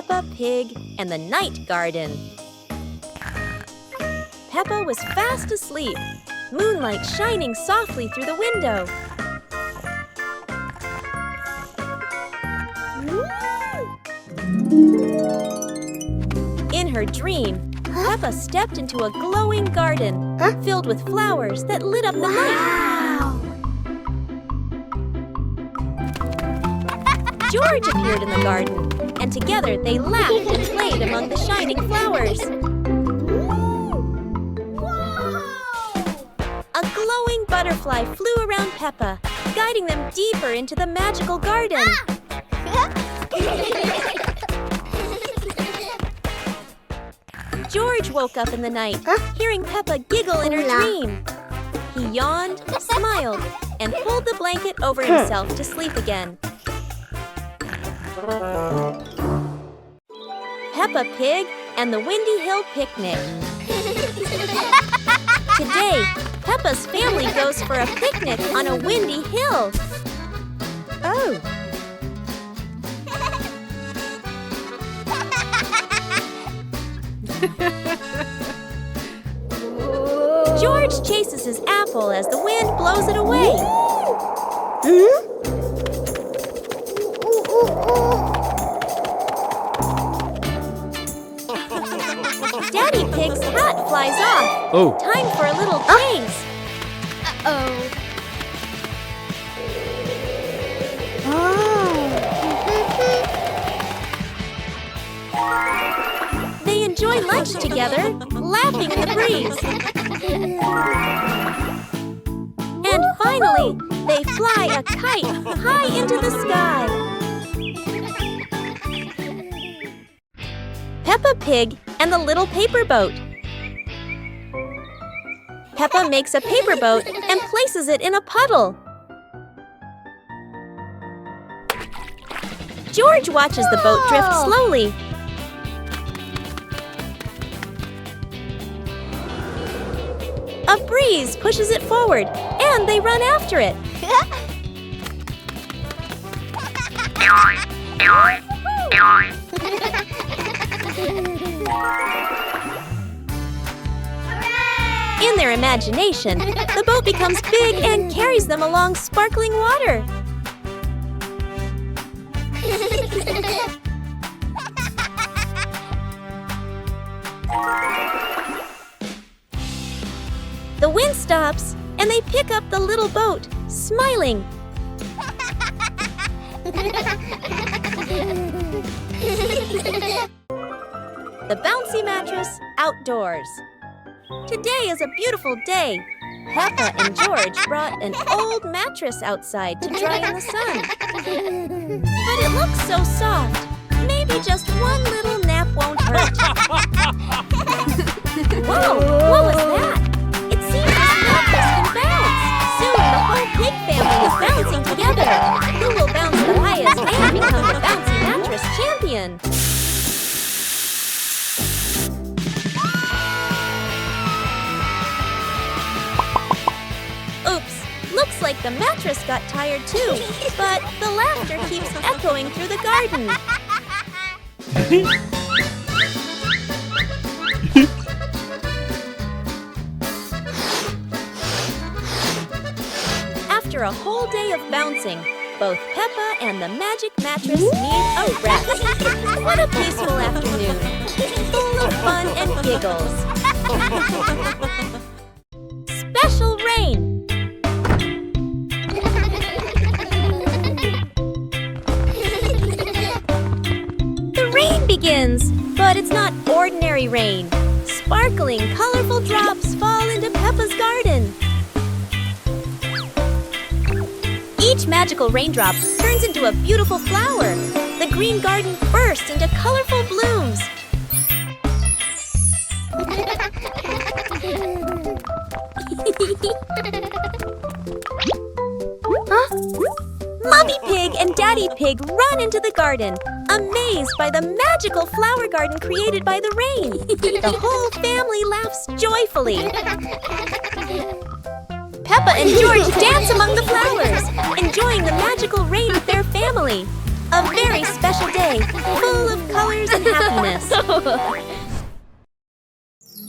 Peppa Pig and the Night Garden. Peppa was fast asleep, moonlight shining softly through the window. In her dream, Peppa stepped into a glowing garden filled with flowers that lit up the night. George appeared in the garden, and together they laughed and played among the shining flowers. A glowing butterfly flew around Peppa, guiding them deeper into the magical garden. George woke up in the night, hearing Peppa giggle in her dream. He yawned, smiled, and pulled the blanket over himself to sleep again. Peppa Pig and the Windy Hill Picnic. Today, Peppa's family goes for a picnic on a windy hill. Oh! George chases his apple as the wind blows it away. Daddy Pig's hat flies off. Oh. Time for a little chase. They enjoy lunch together, laughing in the breeze. And finally, they fly a kite high into the sky. Peppa Pig and the Little Paper Boat. Peppa makes a paper boat and places it in a puddle. George watches the boat drift slowly. A breeze pushes it forward, and they run after it. In their imagination, the boat becomes big and carries them along sparkling water. The wind stops, and they pick up the little boat, smiling. The bouncy mattress outdoors. Today is a beautiful day. Peppa and George brought an old mattress outside to dry in the sun. But it looks so soft. Maybe just one little nap won't hurt. Whoa! What was that? It seems this mattress can bounce. Soon the whole pig family is bouncing together. Who will bounce the highest and become the bouncy mattress champion? Looks like the mattress got tired too, but the laughter keeps echoing through the garden. After a whole day of bouncing, both Peppa and the magic mattress need a rest. What a peaceful afternoon, full of fun and giggles. Special rain. Begins, but it's not ordinary rain. Sparkling, colorful drops fall into Peppa's garden. Each magical raindrop turns into a beautiful flower. The green garden bursts into colorful blooms. Mommy Pig and Daddy Pig run into the garden, amazed by the magical flower garden created by the rain. The whole family laughs joyfully. Peppa and George dance among the flowers, enjoying the magical rain with their family. A very special day, full of colors and happiness.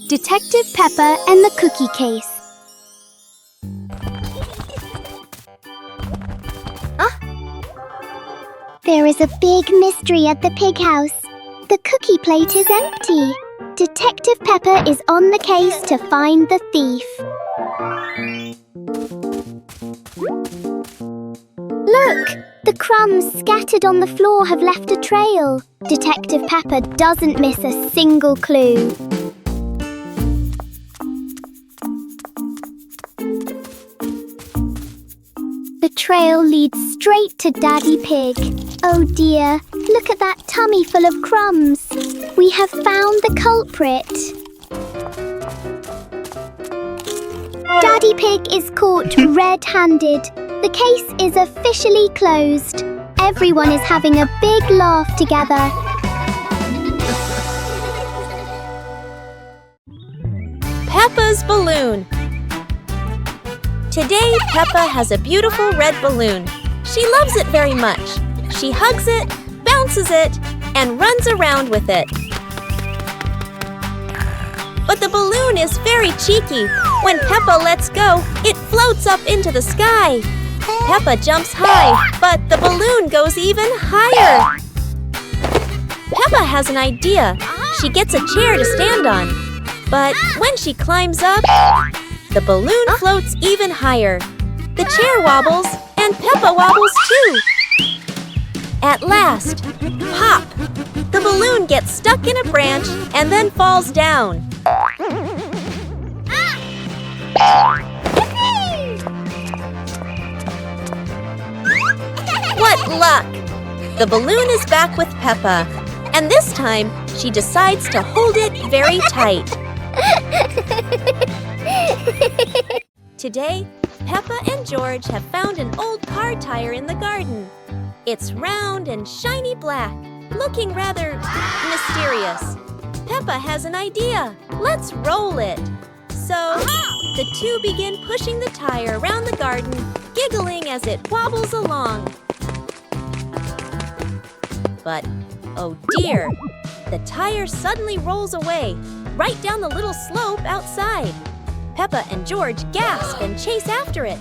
Detective Peppa and the Cookie Case. There is a big mystery at the pig house. The cookie plate is empty. Detective Peppa is on the case to find the thief. Look! The crumbs scattered on the floor have left a trail. Detective Peppa doesn't miss a single clue. The trail leads straight to Daddy Pig. Oh dear, look at that tummy full of crumbs. We have found the culprit. Daddy Pig is caught red-handed. The case is officially closed. Everyone is having a big laugh together. Peppa's balloon. Today, Peppa has a beautiful red balloon. She loves it very much. She hugs it, bounces it, and runs around with it. But the balloon is very cheeky. When Peppa lets go, it floats up into the sky. Peppa jumps high, but the balloon goes even higher. Peppa has an idea. She gets a chair to stand on. But when she climbs up, the balloon floats even higher. The chair wobbles, and Peppa wobbles too. At last, pop! The balloon gets stuck in a branch and then falls down. What luck! The balloon is back with Peppa, and this time she decides to hold it very tight. Today, Peppa and George have found an old car tire in the garden. It's round and shiny black, looking rather mysterious. Peppa has an idea. Let's roll it. So, the two begin pushing the tire around the garden, giggling as it wobbles along. But, oh dear, the tire suddenly rolls away, right down the little slope outside. Peppa and George gasp and chase after it.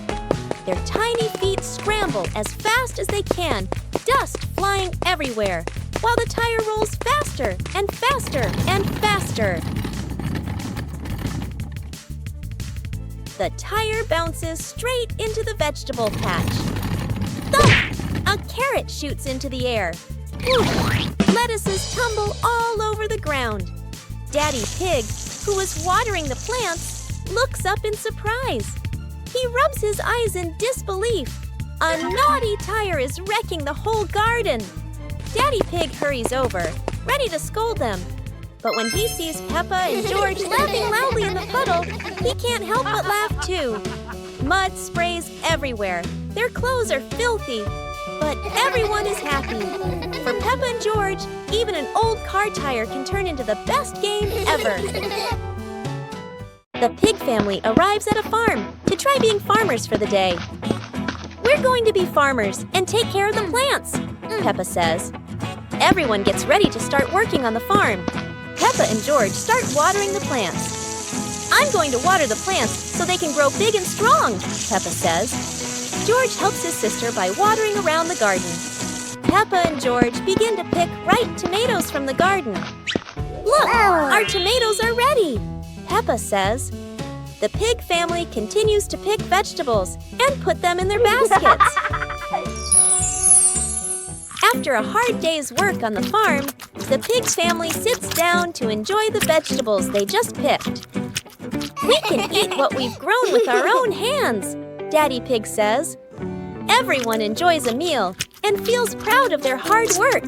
Their tiny feet scramble as fast as they can, dust flying everywhere, while the tire rolls faster and faster and faster. The tire bounces straight into the vegetable patch. Thump! A carrot shoots into the air. Whoosh! Lettuces tumble all over the ground. Daddy Pig, who was watering the plants, looks up in surprise. He rubs his eyes in disbelief. A naughty tire is wrecking the whole garden. Daddy Pig hurries over, ready to scold them. But when he sees Peppa and George laughing loudly in the puddle, he can't help but laugh too. Mud sprays everywhere. Their clothes are filthy. But everyone is happy. For Peppa and George, even an old car tire can turn into the best game ever. The pig family arrives at a farm to try being farmers for the day. We're going to be farmers and take care of the plants, Peppa says. Everyone gets ready to start working on the farm. Peppa and George start watering the plants. I'm going to water the plants so they can grow big and strong, Peppa says. George helps his sister by watering around the garden. Peppa and George begin to pick ripe tomatoes from the garden. Look, our tomatoes are ready, Peppa says. The pig family continues to pick vegetables and put them in their baskets. After a hard day's work on the farm, the pig family sits down to enjoy the vegetables they just picked. We can eat what we've grown with our own hands, Daddy Pig says. Everyone enjoys a meal and feels proud of their hard work.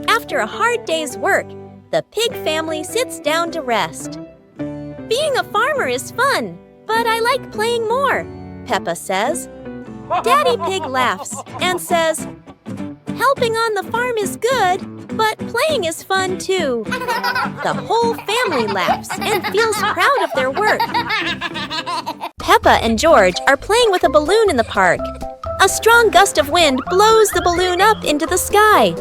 After a hard day's work, the pig family sits down to rest. Being a farmer is fun, but I like playing more, Peppa says. Daddy Pig laughs and says, helping on the farm is good, but playing is fun too. The whole family laughs and feels proud of their work. Peppa and George are playing with a balloon in the park. A strong gust of wind blows the balloon up into the sky.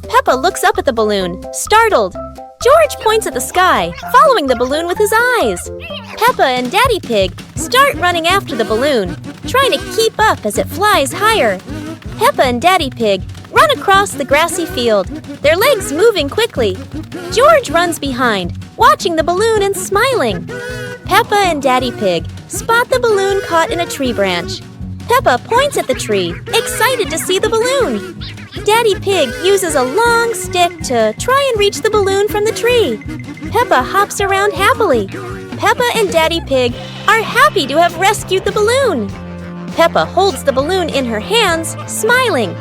Peppa looks up at the balloon, startled. George points at the sky, following the balloon with his eyes. Peppa and Daddy Pig start running after the balloon, trying to keep up as it flies higher. Peppa and Daddy Pig run across the grassy field, their legs moving quickly. George runs behind, watching the balloon and smiling. Peppa and Daddy Pig spot the balloon caught in a tree branch. Peppa points at the tree, excited to see the balloon. Daddy Pig uses a long stick to try and reach the balloon from the tree. Peppa hops around happily. Peppa and Daddy Pig are happy to have rescued the balloon. Peppa holds the balloon in her hands, smiling.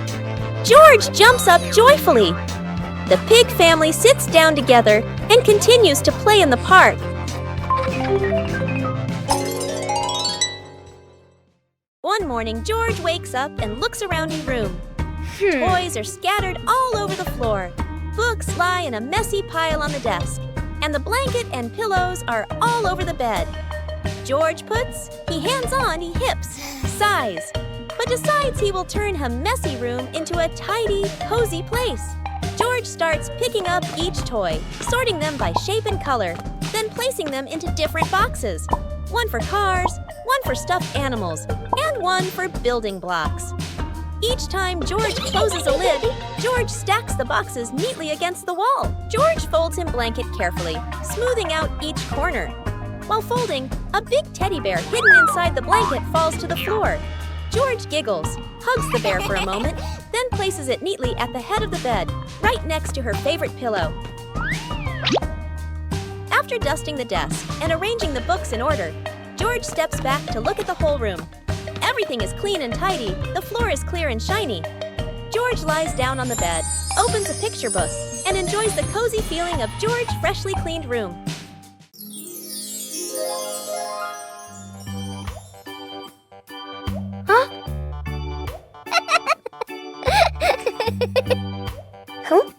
George jumps up joyfully. The pig family sits down together and continues to play in the park. One morning, George wakes up and looks around his room. Toys are scattered all over the floor. Books lie in a messy pile on the desk. And the blanket and pillows are all over the bed. George he hands on, he hips, sighs, but decides he will turn a messy room into a tidy, cozy place. George starts picking up each toy, sorting them by shape and color, then placing them into different boxes. One for cars, one for stuffed animals, and one for building blocks. Each time George closes a lid, George stacks the boxes neatly against the wall. George folds his blanket carefully, smoothing out each corner. While folding, a big teddy bear hidden inside the blanket falls to the floor. George giggles, hugs the bear for a moment, then places it neatly at the head of the bed, right next to her favorite pillow. After dusting the desk and arranging the books in order, George steps back to look at the whole room. Everything is clean and tidy, the floor is clear and shiny. George lies down on the bed, opens a picture book, and enjoys the cozy feeling of George's freshly cleaned room. Huh? Huh?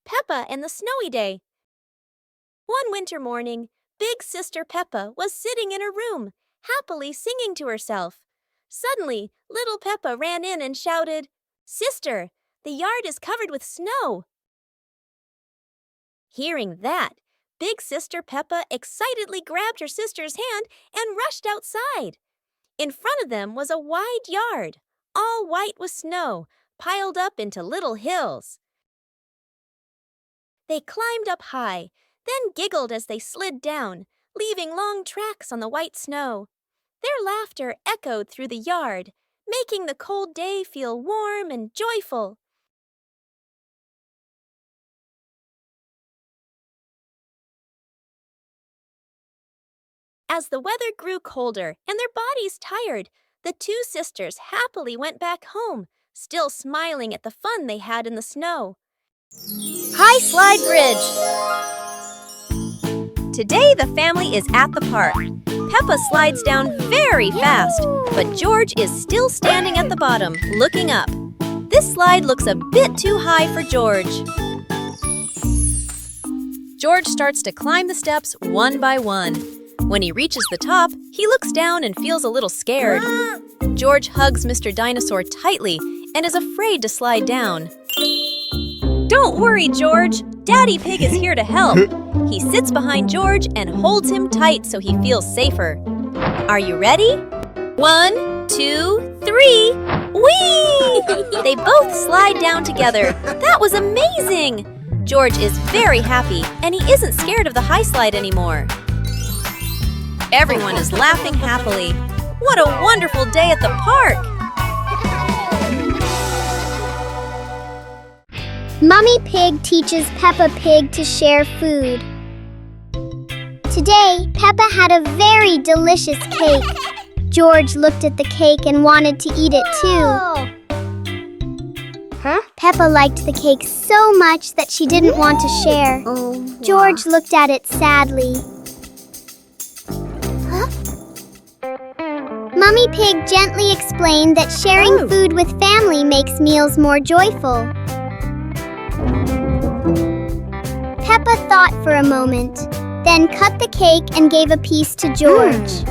Peppa and the Snowy Day. One winter morning, Big Sister Peppa was sitting in her room, happily singing to herself. Suddenly, little Peppa ran in and shouted, "Sister, the yard is covered with snow." Hearing that, Big Sister Peppa excitedly grabbed her sister's hand and rushed outside. In front of them was a wide yard, all white with snow, piled up into little hills. They climbed up high, then giggled as they slid down, leaving long tracks on the white snow. Their laughter echoed through the yard, making the cold day feel warm and joyful. As the weather grew colder and their bodies tired, the two sisters happily went back home, still smiling at the fun they had in the snow. High Slide Bridge! Today the family is at the park. Peppa slides down very fast, but George is still standing at the bottom, looking up. This slide looks a bit too high for George. George starts to climb the steps one by one. When he reaches the top, he looks down and feels a little scared. George hugs Mr. Dinosaur tightly and is afraid to slide down. Don't worry, George. Daddy Pig is here to help. He sits behind George and holds him tight so he feels safer. Are you ready? 1, 2, 3. Whee! They both slide down together. That was amazing! George is very happy and he isn't scared of the high slide anymore. Everyone is laughing happily. What a wonderful day at the park! Mummy Pig teaches Peppa Pig to share food. Today, Peppa had a very delicious cake. George looked at the cake and wanted to eat it too. Peppa liked the cake so much that she didn't want to share. George looked at it sadly. Mummy Pig gently explained that sharing food with family makes meals more joyful. Peppa thought for a moment, then cut the cake and gave a piece to George.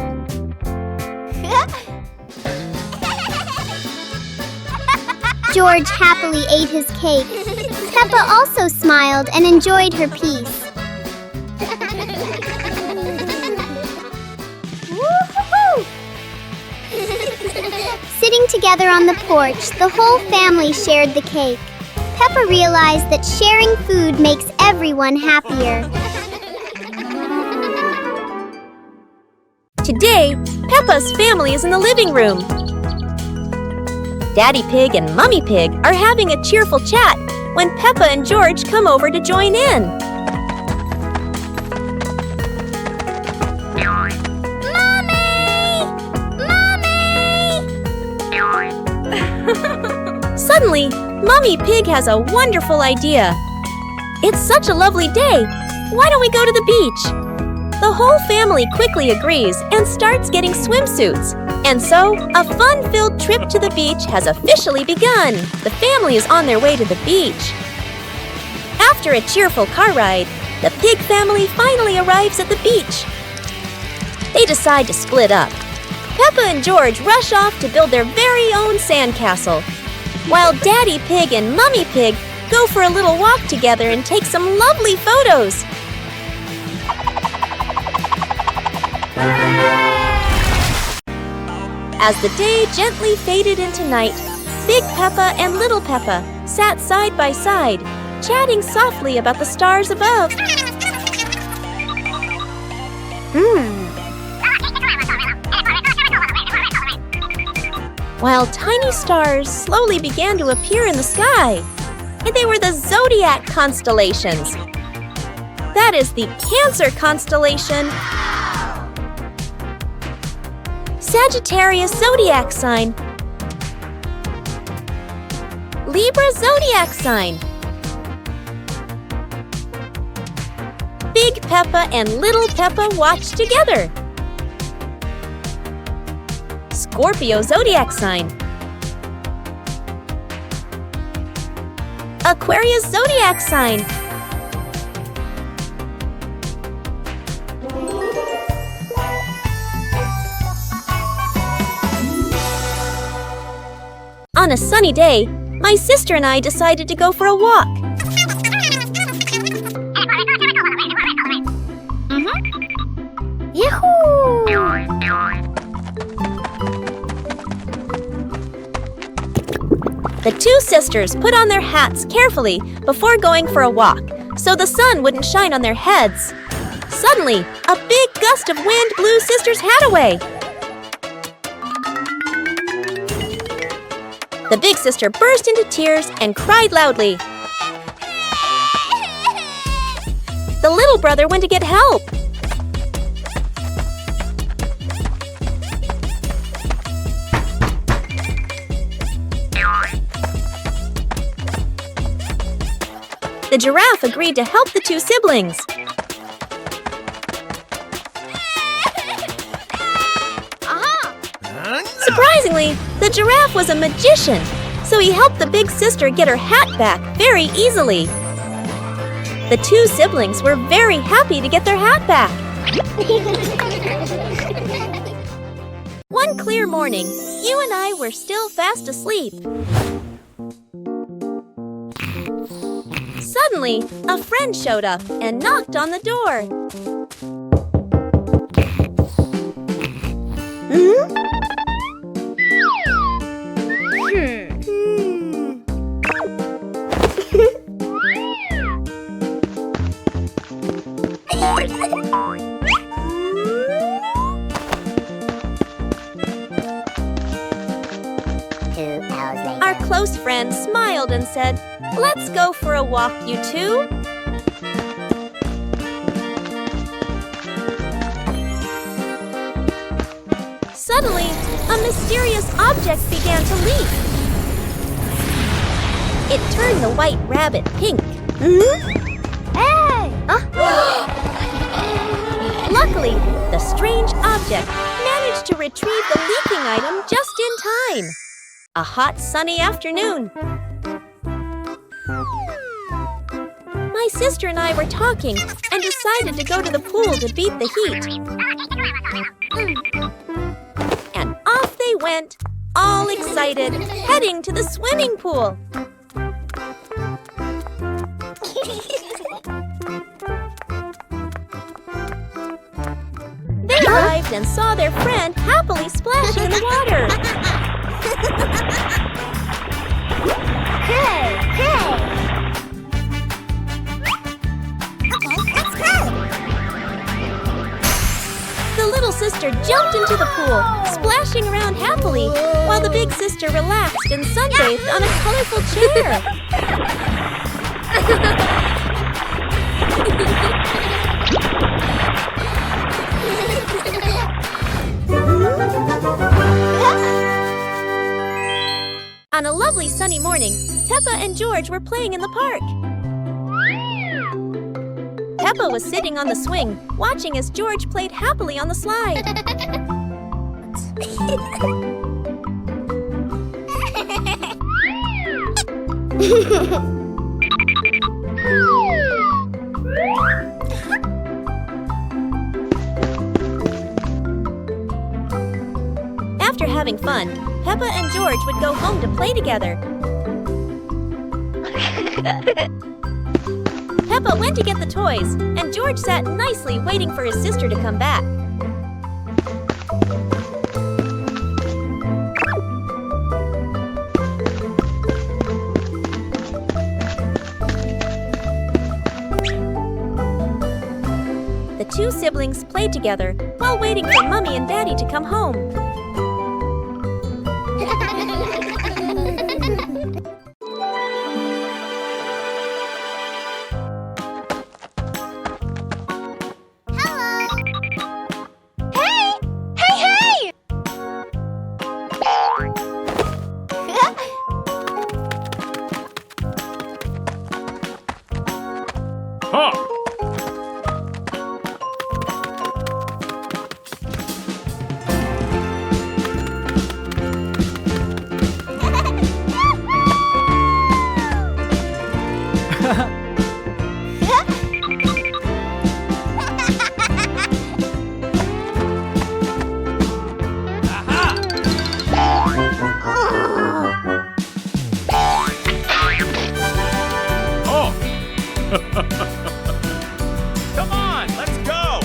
George happily ate his cake. Peppa also smiled and enjoyed her piece. Sitting together on the porch, the whole family shared the cake. Peppa realized that sharing food makes everyone happier. Today, Peppa's family is in the living room. Daddy Pig and Mummy Pig are having a cheerful chat when Peppa and George come over to join in. Suddenly, Mummy Pig has a wonderful idea. It's such a lovely day. Why don't we go to the beach? The whole family quickly agrees and starts getting swimsuits. And so, a fun-filled trip to the beach has officially begun. The family is on their way to the beach. After a cheerful car ride, the Pig family finally arrives at the beach. They decide to split up. Peppa and George rush off to build their very own sandcastle, while Daddy Pig and Mummy Pig go for a little walk together and take some lovely photos. As the day gently faded into night, Big Peppa and Little Peppa sat side by side, chatting softly about the stars above. While tiny stars slowly began to appear in the sky, and they were the zodiac constellations. That is the Cancer constellation, Sagittarius zodiac sign, Libra zodiac sign. Big Peppa and Little Peppa watch together. Scorpio zodiac sign, Aquarius zodiac sign, On a sunny day, my sister and I decided to go for a walk. Yahoo! The two sisters put on their hats carefully before going for a walk, so the sun wouldn't shine on their heads. Suddenly, a big gust of wind blew Sister's hat away. The big sister burst into tears and cried loudly. The little brother went to get help. The giraffe agreed to help the two siblings. Surprisingly, the giraffe was a magician, so he helped the big sister get her hat back very easily. The two siblings were very happy to get their hat back. One clear morning, you and I were still fast asleep. Suddenly, a friend showed up and knocked on the door. Our close friend smiled and said, "Let's go for a walk, you two." Suddenly, a mysterious object began to leak. It turned the white rabbit pink. Hey! Luckily, the strange object managed to retrieve the leaking item just in time. A hot, sunny afternoon. My sister and I were talking and decided to go to the pool to beat the heat. And off they went, all excited, heading to the swimming pool. They arrived and saw their friend happily splashing in the water. Hey! Hey! Okay, let's go! The little sister jumped into the pool, splashing around happily, while the big sister relaxed and sunbathed on a colorful chair. On a lovely sunny morning, Peppa and George were playing in the park. Peppa was sitting on the swing, watching as George played happily on the slide. After having fun, Peppa and George would go home to play together. Peppa went to get the toys, and George sat nicely waiting for his sister to come back. The two siblings played together while waiting for Mommy and Daddy to come home. Come on, let's go!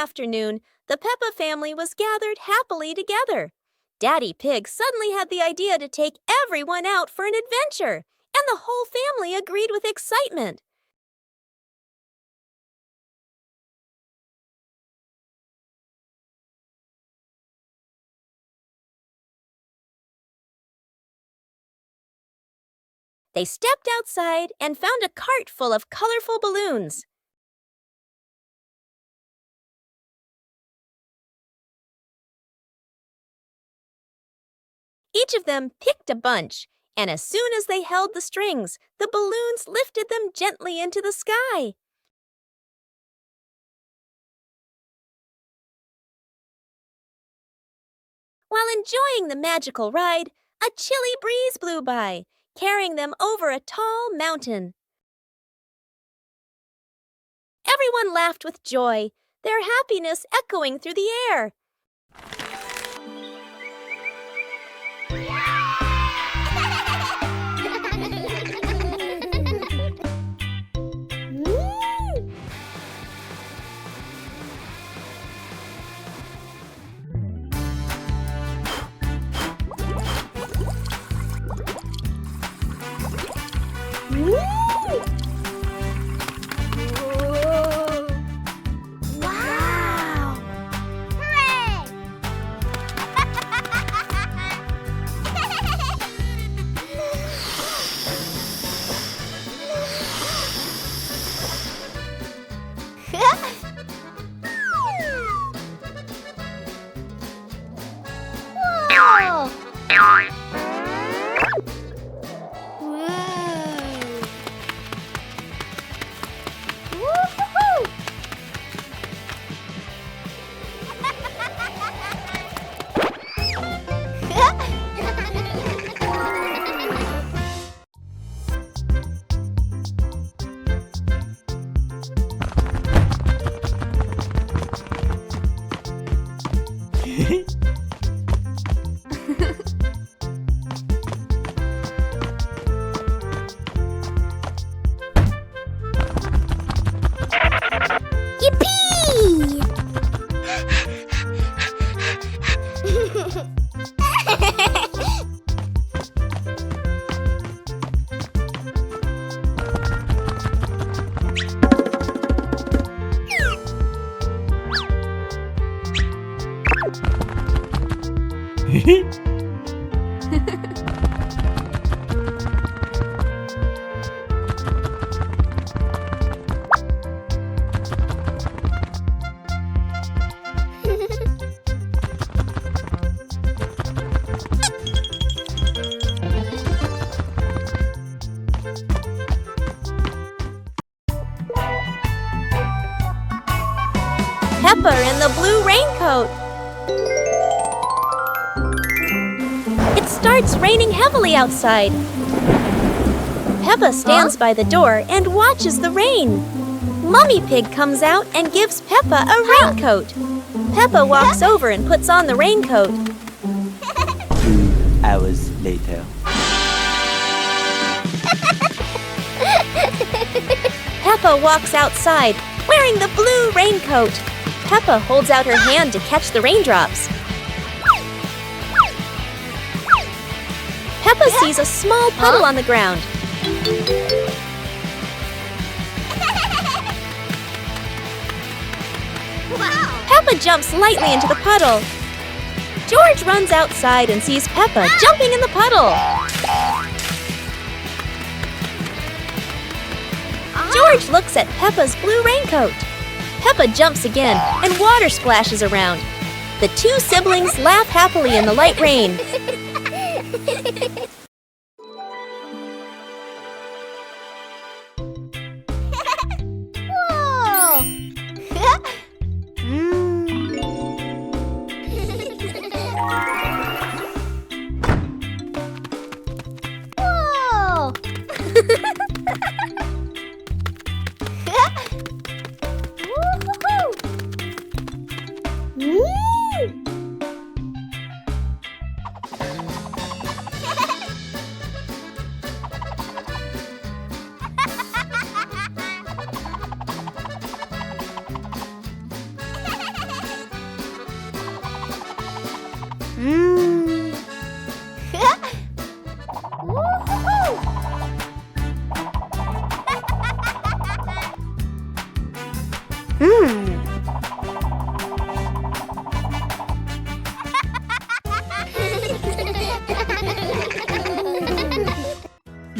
afternoon, the Peppa family was gathered happily together. Daddy Pig suddenly had the idea to take everyone out for an adventure, and the whole family agreed with excitement. They stepped outside and found a cart full of colorful balloons. Each of them picked a bunch, and as soon as they held the strings, the balloons lifted them gently into the sky. While enjoying the magical ride, a chilly breeze blew by, carrying them over a tall mountain. Everyone laughed with joy, their happiness echoing through the air. Wow! Hooray! Whoa! Woo-hoo-hoo! Yippee! Peppa in the blue raincoat. It starts raining heavily outside. Peppa stands by the door and watches the rain. Mummy Pig comes out and gives Peppa a raincoat. Peppa walks over and puts on the raincoat. 2 hours later. Peppa walks outside, wearing the blue raincoat. Peppa holds out her hand to catch the raindrops. Peppa sees a small puddle on the ground. Wow! Peppa jumps lightly into the puddle. George runs outside and sees Peppa jumping in the puddle. George looks at Peppa's blue raincoat. Peppa jumps again and water splashes around. The two siblings laugh happily in the light rain. Whoa! Whoa!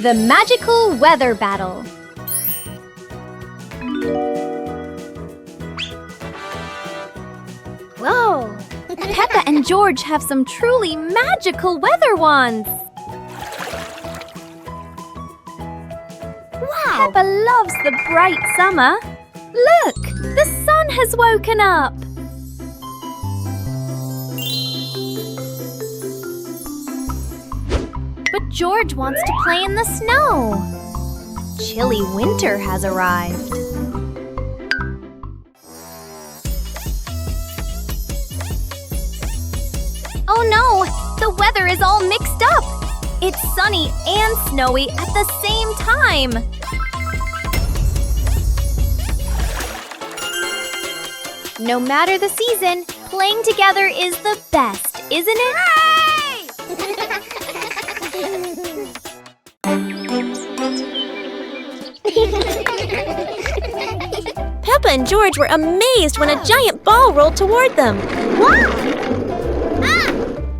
The magical weather battle. Whoa! Peppa and George have some truly magical weather wands. Wow! Peppa loves the bright summer. Look! The sun has woken up. But George wants to play in the snow. Chilly winter has arrived. Oh no! The weather is all mixed up! It's sunny and snowy at the same time! No matter the season, playing together is the best, isn't it? Peppa and George were amazed when a giant ball rolled toward them.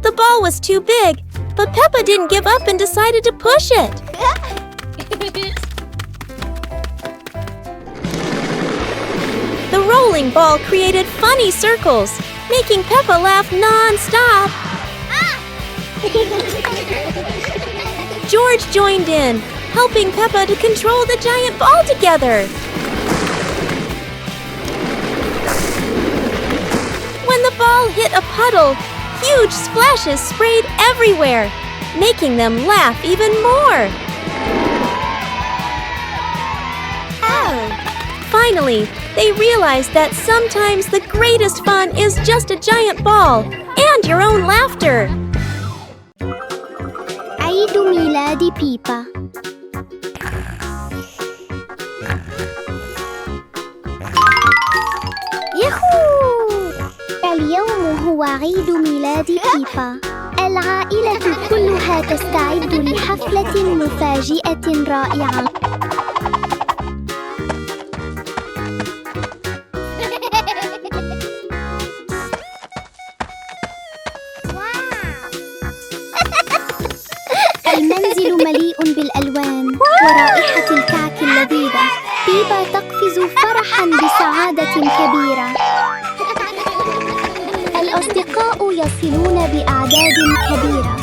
The ball was too big, but Peppa didn't give up and decided to push it. The rolling ball created funny circles, making Peppa laugh non-stop. George joined in, helping Peppa to control the giant ball together. When the ball hit a puddle, huge splashes sprayed everywhere, making them laugh even more. Finally, they realized that sometimes the greatest fun is just a giant ball and your own laughter. عيد ميلاد بيبا. ياهو! اليوم هو عيد ميلاد بيبا. العائلة كلها تستعد لحفلة مفاجئة رائعة. المنزل مليء بالألوان ورائحة الكعك اللذيذة. بيبا تقفز فرحاً بسعادة كبيرة. الأصدقاء يصلون بأعداد كبيرة،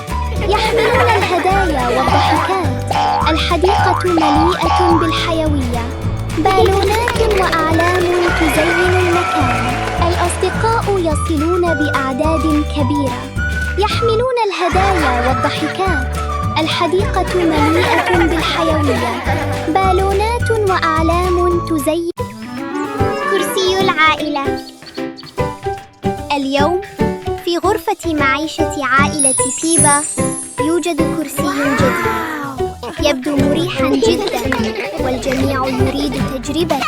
يحملون الهدايا والضحكات. الحديقة مليئة بالحيوية، بالونات وأعلام تزين المكان. الأصدقاء يصلون بأعداد كبيرة، يحملون الهدايا والضحكات. الحديقة مليئة بالحيوية، بالونات وأعلام تزين. كرسي العائلة. اليوم في غرفة معيشة عائلة بيبا يوجد كرسي جديد. يبدو مريحاً جداً والجميع يريد تجربته.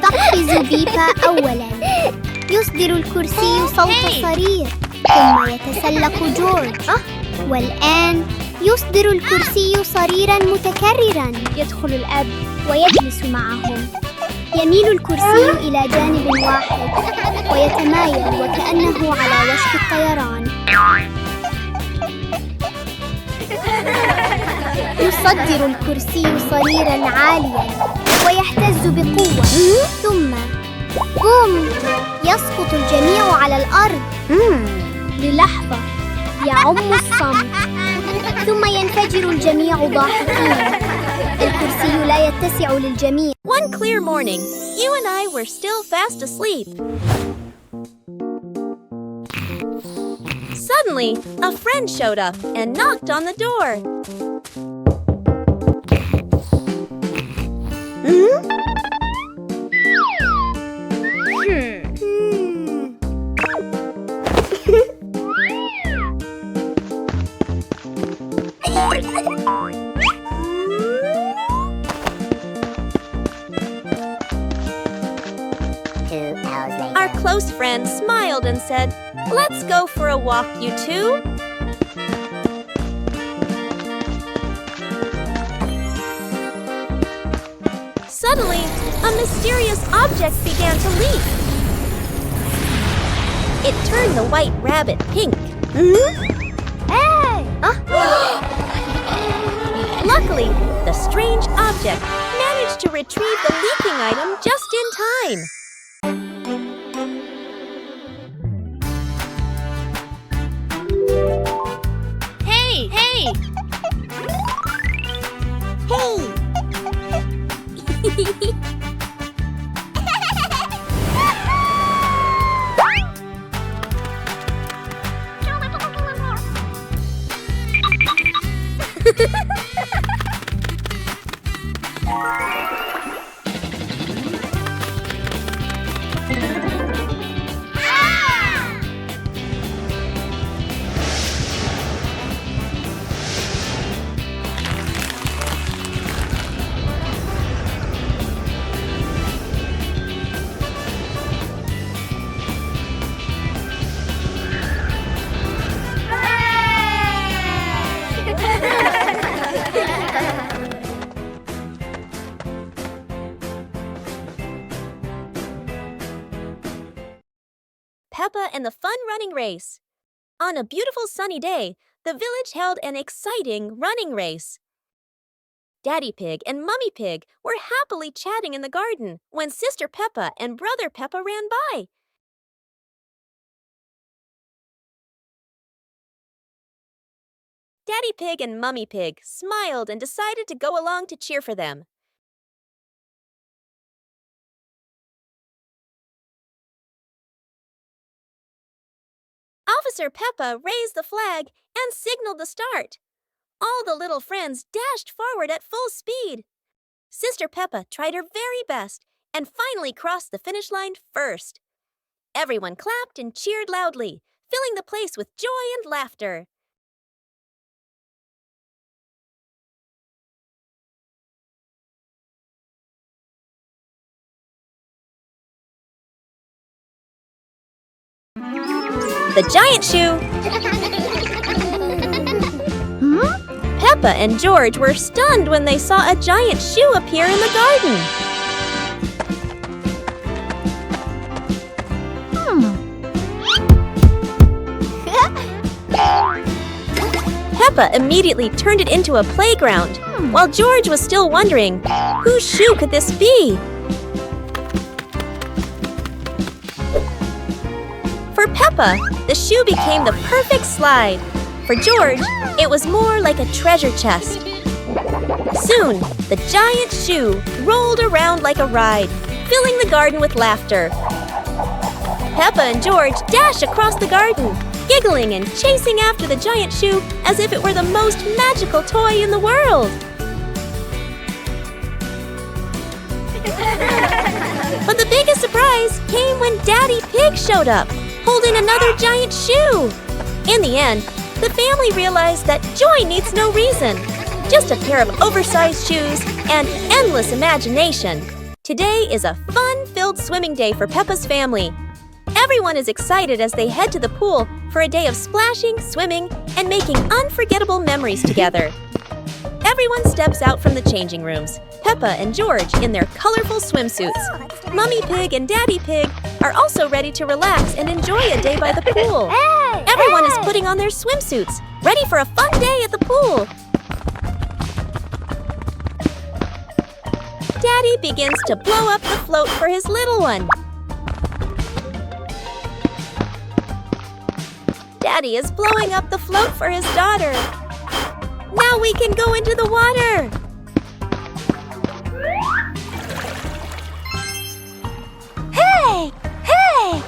تقفز بيبا أولاً. يصدر الكرسي صوت صرير، ثم يتسلق جورج. والآن يصدر الكرسي صريراً متكرراً. يدخل الأب ويجلس معهم. يميل الكرسي إلى جانب واحد ويتمايل وكأنه على وشك الطيران. يصدر الكرسي صريراً عالياً ويهتز بقوة، ثم بوم! يسقط الجميع على الأرض. للحظة يعم الصمت، ثم ينفجر الجميع ضاحكين. الكرسي لا يتسع للجميع. One clear morning, you and I were still fast asleep. Suddenly, a friend showed up and knocked on the door. Our close friend smiled and said, "Let's go for a walk, you two." Suddenly, a mysterious object began to leak. It turned the white rabbit pink. Hey! Luckily, the strange object managed to retrieve the leaking item just in time. Hey! Hey! Hey! Peppa and the Fun Running Race. On a beautiful sunny day, the village held an exciting running race. Daddy Pig and Mummy Pig were happily chatting in the garden when Sister Peppa and Brother Peppa ran by. Daddy Pig and Mummy Pig smiled and decided to go along to cheer for them. Officer Peppa raised the flag and signaled the start. All the little friends dashed forward at full speed. Sister Peppa tried her very best and finally crossed the finish line first. Everyone clapped and cheered loudly, filling the place with joy and laughter. The giant shoe! Peppa and George were stunned when they saw a giant shoe appear in the garden. Peppa immediately turned it into a playground, while George was still wondering, whose shoe could this be? For Peppa, the shoe became the perfect slide. For George, it was more like a treasure chest. Soon, the giant shoe rolled around like a ride, filling the garden with laughter. Peppa and George dashed across the garden, giggling and chasing after the giant shoe as if it were the most magical toy in the world. But the biggest surprise came when Daddy Pig showed up, holding another giant shoe. In the end, the family realized that joy needs no reason, just a pair of oversized shoes and endless imagination. Today is a fun-filled swimming day for Peppa's family. Everyone is excited as they head to the pool for a day of splashing, swimming, and making unforgettable memories together. Everyone steps out from the changing rooms, Peppa and George in their colorful swimsuits. Mummy Pig and Daddy Pig are also ready to relax and enjoy a day by the pool. Everyone is putting on their swimsuits, ready for a fun day at the pool. Daddy begins to blow up the float for his little one. Daddy is blowing up the float for his daughter. Now we can go into the water. Hey! Hey!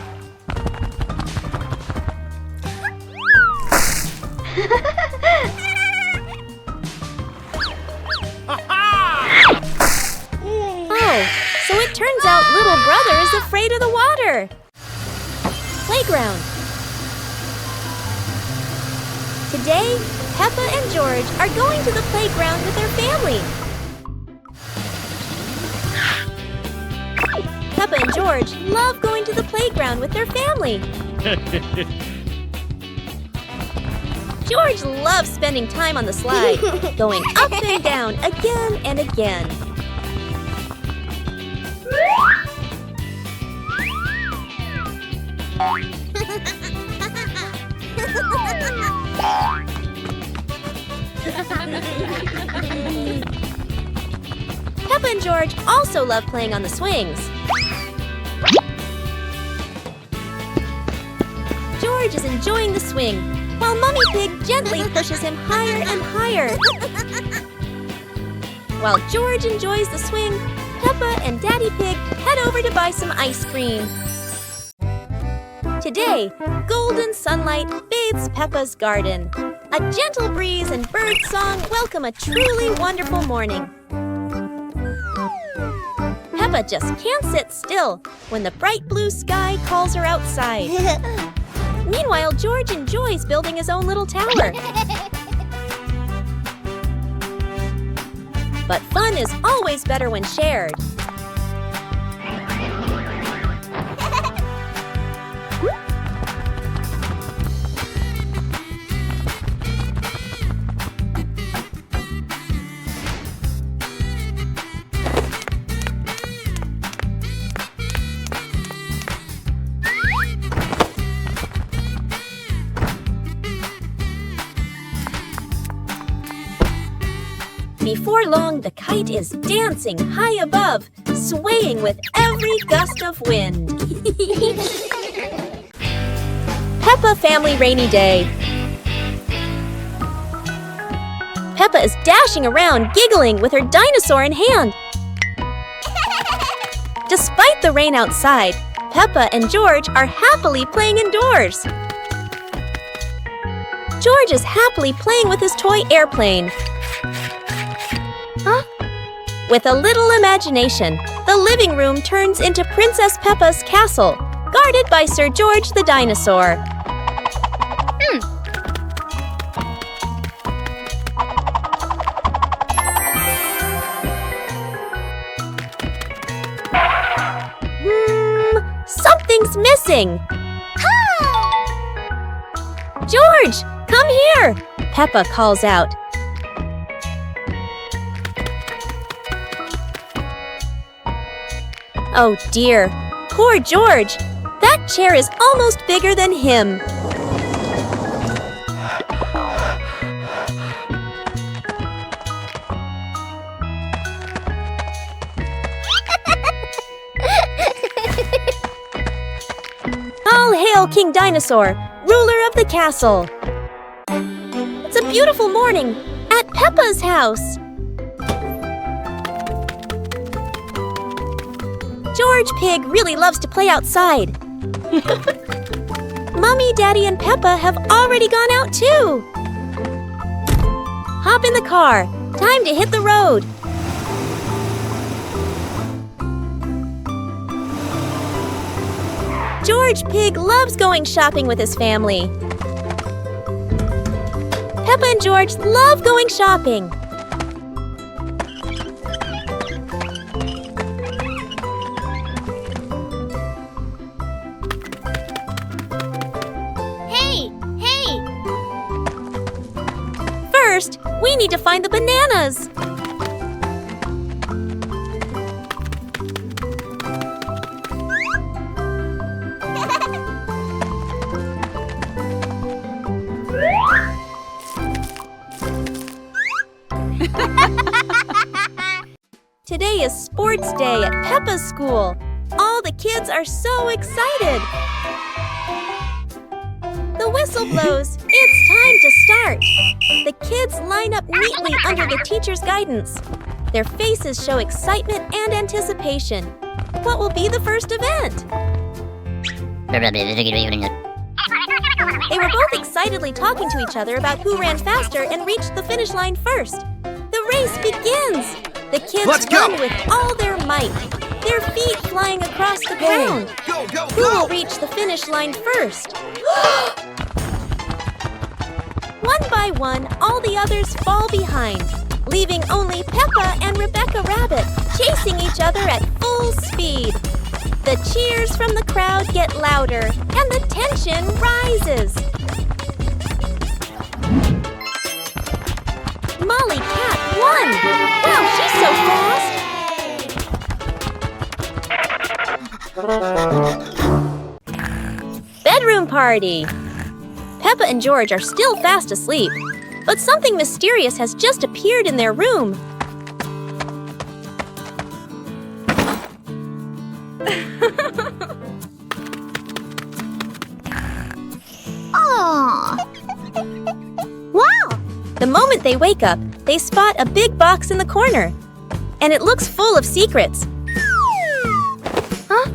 Oh, so it turns out little brother is afraid of the water. Playground. Today, Peppa and George are going to the playground with their family. Peppa and George love going to the playground with their family. George loves spending time on the slide, going up and down again and again. Peppa and George also love playing on the swings. George is enjoying the swing, while Mummy Pig gently pushes him higher and higher. While George enjoys the swing, Peppa and Daddy Pig head over to buy some ice cream. Today, golden sunlight bathes Peppa's garden. A gentle breeze and bird song welcome a truly wonderful morning. Peppa just can't sit still when the bright blue sky calls her outside. Meanwhile, George enjoys building his own little tower. But fun is always better when shared. Before long, the kite is dancing high above, swaying with every gust of wind. Peppa Family Rainy Day. Peppa is dashing around, giggling with her dinosaur in hand. Despite the rain outside, Peppa and George are happily playing indoors. George is happily playing with his toy airplane. With a little imagination, the living room turns into Princess Peppa's castle, guarded by Sir George the dinosaur. Something's missing! George, come here! Peppa calls out. Oh dear, poor George! That chair is almost bigger than him. All hail King Dinosaur, ruler of the castle! It's a beautiful morning at Peppa's house. George Pig really loves to play outside. Mommy, Daddy, and Peppa have already gone out too. Hop in the car. Time to hit the road. George Pig loves going shopping with his family. Peppa and George love going shopping. First, we need to find the bananas. Today is sports day at Peppa's school. All the kids are so excited. The whistle blows. It's time to start. The kids line up neatly under the teacher's guidance. Their faces show excitement and anticipation. What will be the first event? They were both excitedly talking to each other about who ran faster and reached the finish line first. The race begins. The kids run with all their might, their feet flying across the ground. Who will reach the finish line first? One by one, all the others fall behind, leaving only Peppa and Rebecca Rabbit chasing each other at full speed. The cheers from the crowd get louder, and the tension rises. Molly Cat won! Wow, she's so fast! Bedroom party! Peppa and George are still fast asleep, but something mysterious has just appeared in their room. Aww. Wow! The moment they wake up, they spot a big box in the corner. And it looks full of secrets. Huh?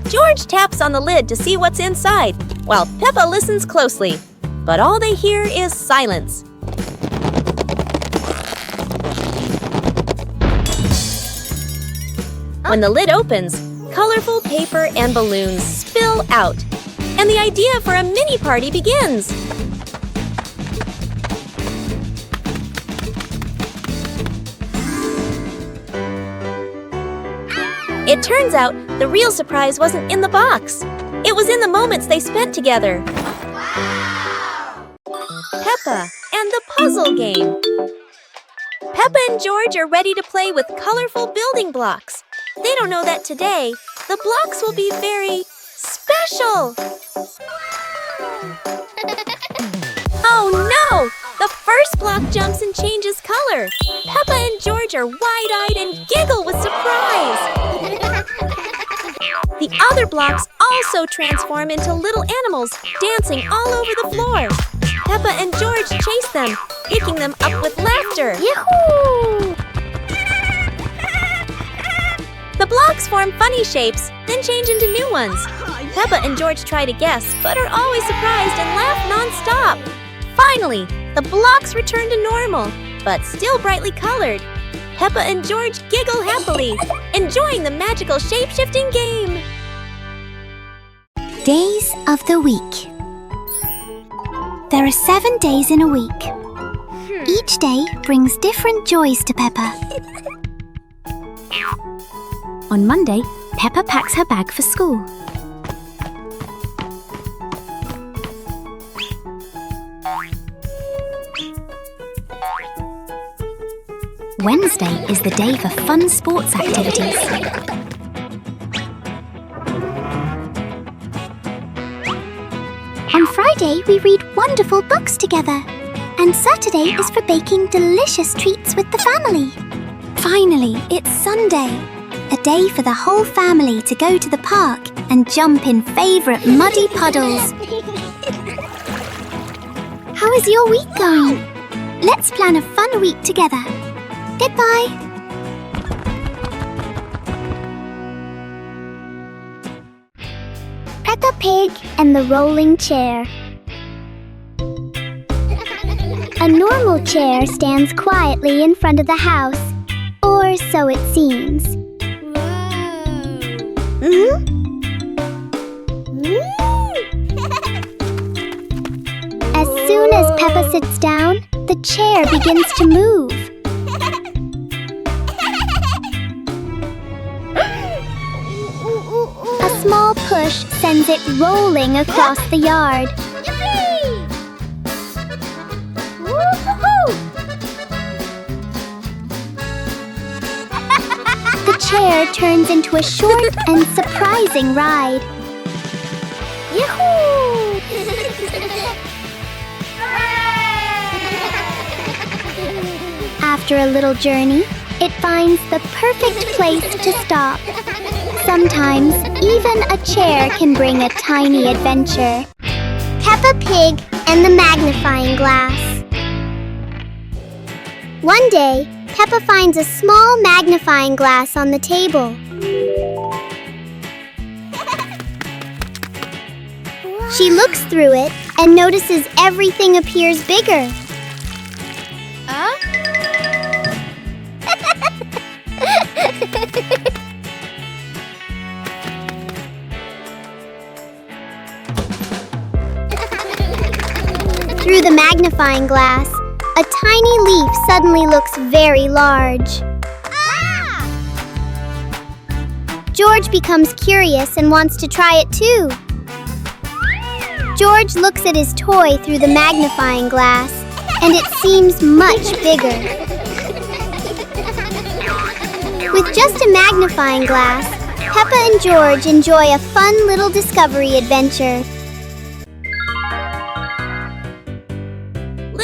George taps on the lid to see what's inside, while Peppa listens closely. But all they hear is silence. When the lid opens, colorful paper and balloons spill out. And the idea for a mini party begins. It turns out the real surprise wasn't in the box. It was in the moments they spent together. Wow! Peppa and the puzzle game. Peppa and George are ready to play with colorful building blocks. They don't know that today, the blocks will be very special. Oh no! The first block jumps and changes color. Peppa and George are wide-eyed and giggle with surprise. The other blocks also transform into little animals, dancing all over the floor. Peppa and George chase them, picking them up with laughter. Yahoo! The blocks form funny shapes, then change into new ones. Peppa and George try to guess, but are always surprised and laugh non-stop. Finally, the blocks return to normal, but still brightly colored. Peppa and George giggle happily, enjoying the magical shape-shifting game. Days of the week. There are 7 days in a week. Each day brings different joys to Peppa. On Monday, Peppa packs her bag for school. Wednesday is the day for fun sports activities. On Friday, we read wonderful books together. And Saturday is for baking delicious treats with the family. Finally, it's Sunday, a day for the whole family to go to the park and jump in favourite muddy puddles. How is your week going? Let's plan a fun week together. Goodbye. Peppa Pig and the rolling chair. A normal chair stands quietly in front of the house, or so it seems. As soon as Peppa sits down, the chair begins to move. A small push sends it rolling across the yard. The chair turns into a short and surprising ride. Yahoo! After a little journey, it finds the perfect place to stop. Sometimes, even a chair can bring a tiny adventure. Peppa Pig and the magnifying glass. One day, Peppa finds a small magnifying glass on the table. She looks through it and notices everything appears bigger. Through the magnifying glass, a tiny leaf suddenly looks very large. George becomes curious and wants to try it too. George looks at his toy through the magnifying glass, and it seems much bigger. With just a magnifying glass, Peppa and George enjoy a fun little discovery adventure.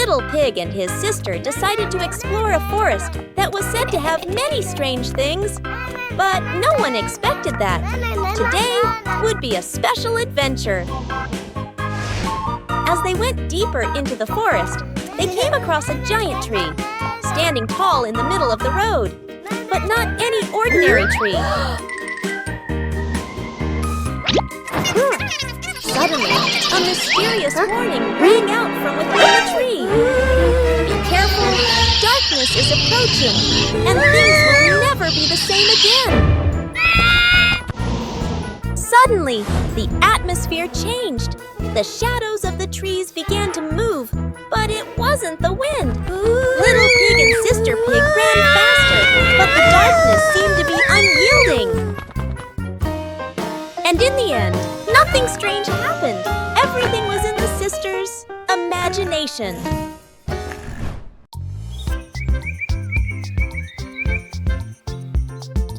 little pig and his sister decided to explore a forest that was said to have many strange things. But no one expected that. Today would be a special adventure. As they went deeper into the forest, they came across a giant tree, standing tall in the middle of the road. But not any ordinary tree. Suddenly, a mysterious warning rang out from within the tree. Be careful, darkness is approaching, and things will never be the same again. Suddenly, the atmosphere changed. The shadows of the trees began to move, but it wasn't the wind. Little Pig and Sister Pig ran faster, but the darkness seemed to be unyielding. And in the end, nothing strange happened. Everything was in the sisters' imagination.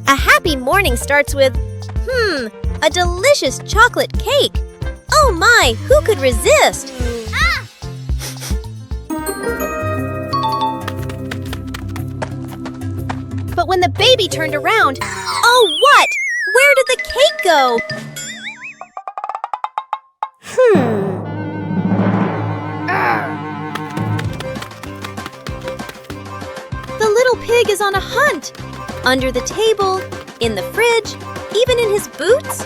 A happy morning starts with, a delicious chocolate cake. Oh my, who could resist? But when the baby turned around, oh what? Where did the cake go? The little pig is on a hunt. Under the table, in the fridge, even in his boots.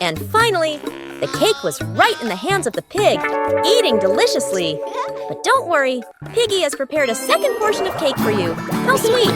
And finally, the cake was right in the hands of the pig, eating deliciously. But don't worry, Piggy has prepared a second portion of cake for you. How sweet!